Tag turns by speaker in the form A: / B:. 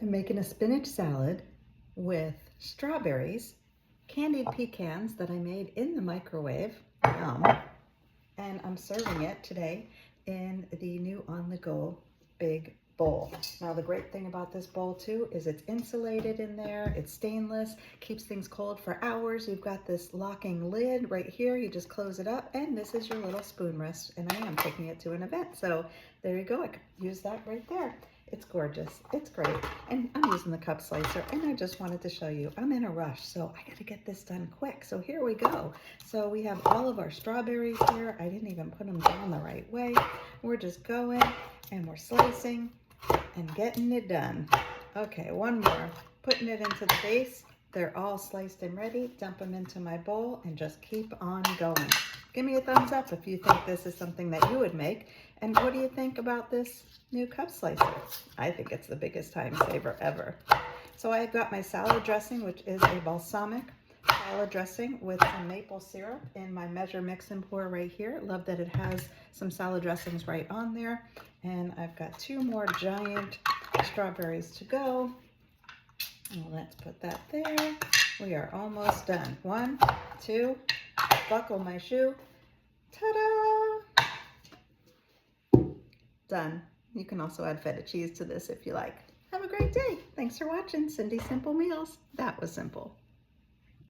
A: I'm making a spinach salad with strawberries, candied pecans that I made in the microwave, yum, and I'm serving it today in the new on-the-go big bowl. Now the great thing about this bowl too is it's insulated in there, it's stainless, keeps things cold for hours. You've got this locking lid right here, you just close it up, and this is your little spoon rest, and I am taking it to an event, so there you go. I could use that right there. It's gorgeous, it's great, and I'm using the cup slicer, and I just wanted to show you I'm in a rush, so I gotta get this done quick. So here we go. So we have all of our strawberries here. I didn't even put them down the right way. We're just going and we're slicing and getting it done. Okay, one more. Putting it into the base. They're all sliced and ready. Dump them into my bowl and just keep on going. Give me a thumbs up if you think this is something that you would make. And what do you think about this new cup slicer? I think it's the biggest time saver ever. So I've got my salad dressing, which is a balsamic salad dressing with some maple syrup in my measure mix and pour right here. Love that it has some salad dressings right on there. And I've got 2 more giant strawberries to go. And let's put that there. We are almost done. 1, 2, buckle my shoe. Ta-da! Done. You can also add feta cheese to this if you like. Have a great day. Thanks for watching Cindy Simple Meals. That was simple.